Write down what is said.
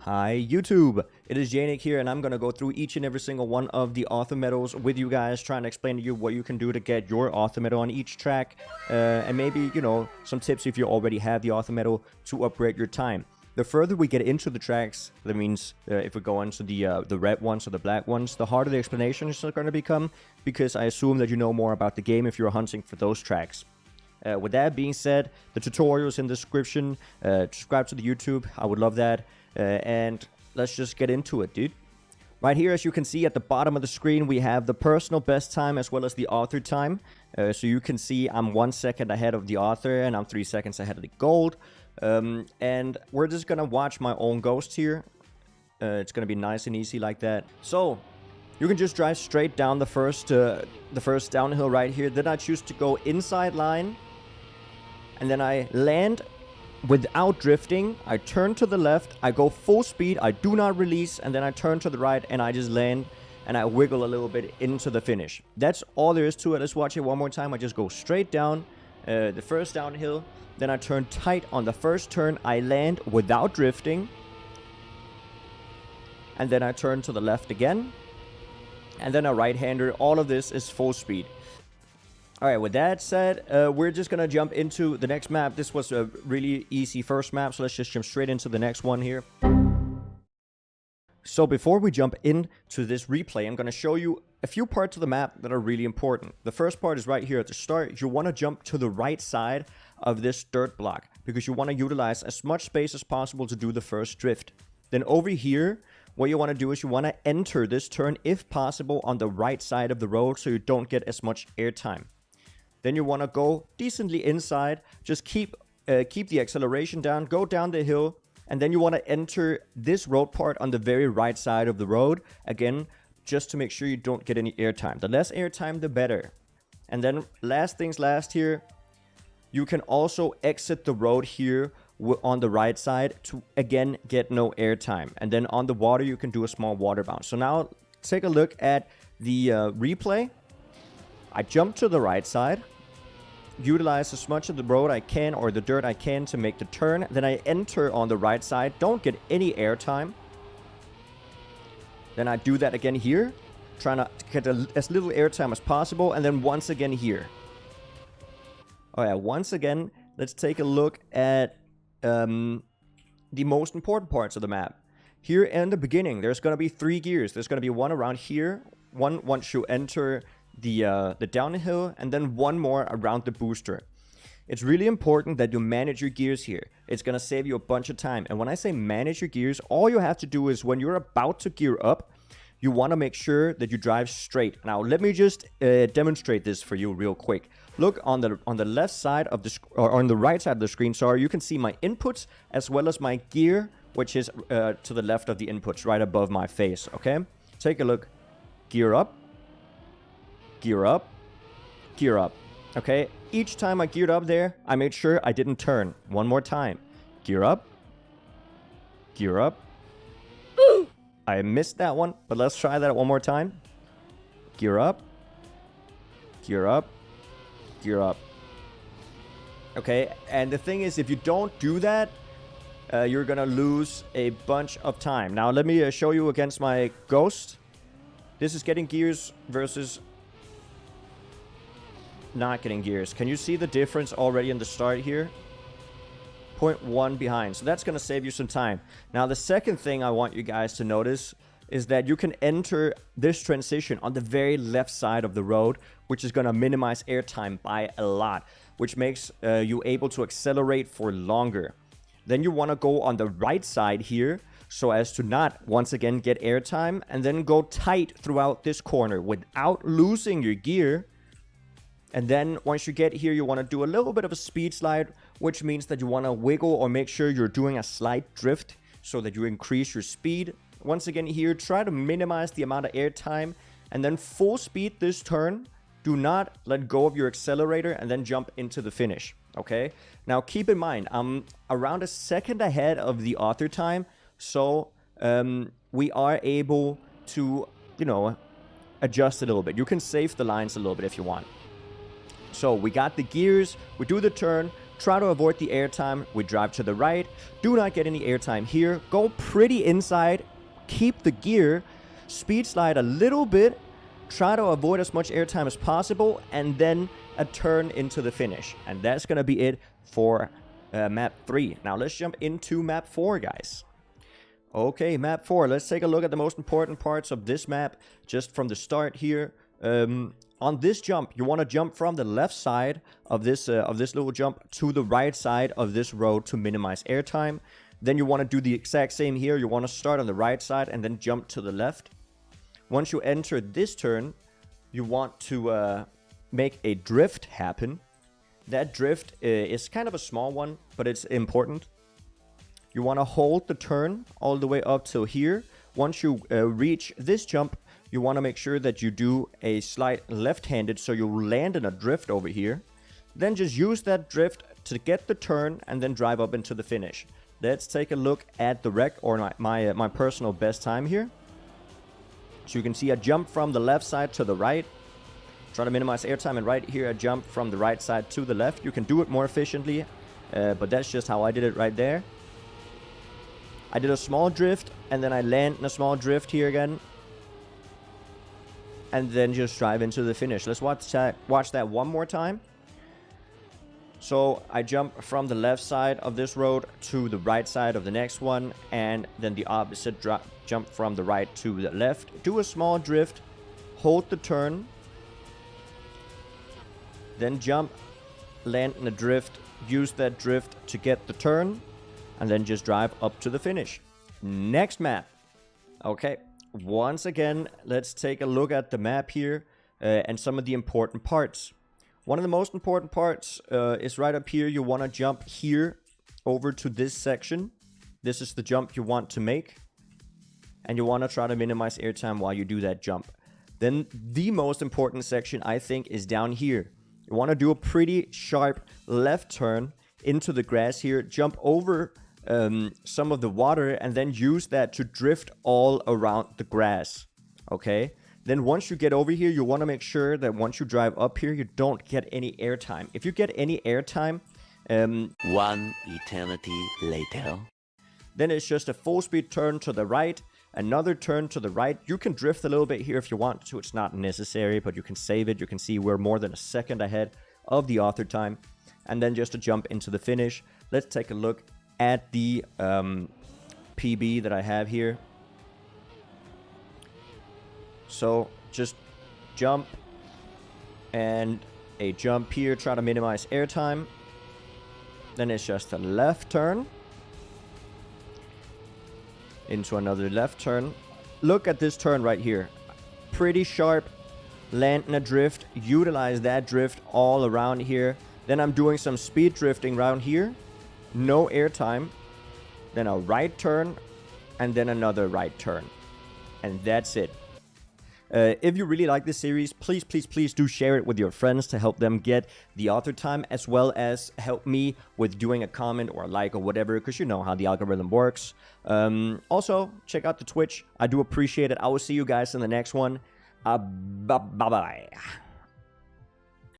Hi YouTube, it is Jnic here, and I'm going to go through each and every single one of the author medals with you guys, trying to explain to you what you can do to get your author medal on each track, and maybe, some tips if you already have the author medal to upgrade your time. The further we get into the tracks, that means if we go into the red ones or the black ones, the harder the explanations are going to become, because I assume that you know more about the game if you're hunting for those tracks. With that being said, the tutorials in the description, subscribe to the YouTube, I would love that. And let's just get into it, dude. Right here, as you can see at the bottom of the screen, we have the personal best time as well as the author time. So you can see I'm 1 second ahead of the author and I'm 3 seconds ahead of the gold. And we're just gonna watch my own ghost here. It's gonna be nice and easy like that. So you can just drive straight down the first downhill right here. Then I choose to go inside line, and then I land without drifting. I turn to the left, I go full speed, I do not release, and then I turn to the right and I just land and I wiggle a little bit into the finish. That's all there is to it. Let's watch it one more time. I just go straight down the first downhill, then I turn tight on the first turn, I land without drifting, and then I turn to the left again, and then a right-hander. All of this is full speed. Alright, with that said, we're just going to jump into the next map. This was a really easy first map, so let's just jump straight into the next one here. So before we jump into this replay, I'm going to show you a few parts of the map that are really important. The first part is right here at the start. You want to jump to the right side of this dirt block, because you want to utilize as much space as possible to do the first drift. Then over here, what you want to do is you want to enter this turn, if possible, on the right side of the road so you don't get as much airtime. Then you want to go decently inside, just keep the acceleration down, go down the hill, and then you want to enter this road part on the very right side of the road, again, just to make sure you don't get any airtime. The less airtime, the better. And then last things last here, you can also exit the road here on the right side to, again, get no airtime. And then on the water, you can do a small water bounce. So now take a look at the replay. I jump to the right side, utilize as much of the road I can, or the dirt I can, to make the turn. Then I enter on the right side, don't get any airtime. Then I do that again here, trying to get as little airtime as possible, and then once again here. Oh yeah, once again, let's take a look at the most important parts of the map. Here in the beginning, there's going to be 3 gears. There's going to be one around here, one once you enter the downhill, and then one more around the booster. It's really important that you manage your gears here. It's going to save you a bunch of time. And when I say manage your gears, all you have to do is when you're about to gear up, you want to make sure that you drive straight. Now, let me just demonstrate this for you real quick. Look on the left side of the or on the right side of the screen, sorry, you can see my inputs as well as my gear, which is to the left of the inputs, right above my face, okay? Take a look. Gear up. Gear up. Gear up. Okay? Each time I geared up there, I made sure I didn't turn. One more time. Gear up. Gear up. I missed that one, but let's try that one more time. Gear up. Gear up. Gear up. Okay, and the thing is, if you don't do that, you're gonna lose a bunch of time. Now, let me show you against my ghost. This is getting gears versus not getting gears. Can you see the difference already in the start here? 0.1 behind. So that's going to save you some time. Now, the second thing I want you guys to notice is that you can enter this transition on the very left side of the road, which is going to minimize airtime by a lot, which makes you able to accelerate for longer. Then you want to go on the right side here, so as to not, once again, get airtime, and then go tight throughout this corner without losing your gear. And then once you get here, you want to do a little bit of a speed slide, which means that you want to wiggle or make sure you're doing a slight drift so that you increase your speed. Once again here, try to minimize the amount of airtime, and then full speed this turn. Do not let go of your accelerator and then jump into the finish, okay? Now keep in mind, I'm around a second ahead of the author time, so we are able to, adjust a little bit. You can save the lines a little bit if you want. So we got the gears, we do the turn, try to avoid the airtime. We drive to the right. Do not get any airtime here. Go pretty inside. Keep the gear. Speed slide a little bit. Try to avoid as much airtime as possible. And then a turn into the finish. And that's going to be it for map 3. Now let's jump into map 4, guys. Okay, map 4. Let's take a look at the most important parts of this map just from the start here. On this jump, you want to jump from the left side of this little jump to the right side of this road to minimize airtime. Then you want to do the exact same here. You want to start on the right side and then jump to the left. Once you enter this turn, you want to make a drift happen. That drift is kind of a small one, but it's important. You want to hold the turn all the way up till here. Once you reach this jump, you want to make sure that you do a slight left-handed so you land in a drift over here. Then just use that drift to get the turn and then drive up into the finish. Let's take a look at the rec, or my personal best time here. So you can see I jump from the left side to the right. Try to minimize airtime, and right here I jump from the right side to the left. You can do it more efficiently, but that's just how I did it right there. I did a small drift, and then I land in a small drift here again. And then just drive into the finish. Let's watch that one more time. So I jump from the left side of this road to the right side of the next one. And then the opposite, jump from the right to the left. Do a small drift. Hold the turn. Then jump. Land in a drift. Use that drift to get the turn. And then just drive up to the finish. Next map. Okay, once again, let's take a look at the map here and some of the important parts. One of the most important parts is right up here. You want to jump here over to this section. This is the jump you want to make. And you want to try to minimize airtime while you do that jump. Then the most important section, I think, is down here. You want to do a pretty sharp left turn into the grass here. Jump over some of the water and then use that to drift all around the grass. Okay, then once you get over here, you want to make sure that once you drive up here, you don't get any airtime. If you get any airtime, one eternity later, then it's just a full speed turn to the right, another turn to the right. You can drift a little bit here if you want to. It's not necessary, but you can save it. You can see we're more than a second ahead of the author time. And then just to jump into the finish, let's take a look at the PB that I have here. So just jump and a jump here, try to minimize airtime. Then it's just a left turn into another left turn. Look at this turn right here. Pretty sharp. Land in a drift. Utilize that drift all around here. Then I'm doing some speed drifting around here. No airtime. Then a right turn. And then another right turn. And that's it. If you really like this series, please do share it with your friends to help them get the author time, as well as help me with doing a comment or a like or whatever, because you know how the algorithm works. Also, check out the Twitch. I do appreciate it. I will see you guys in the next one. Bye-bye.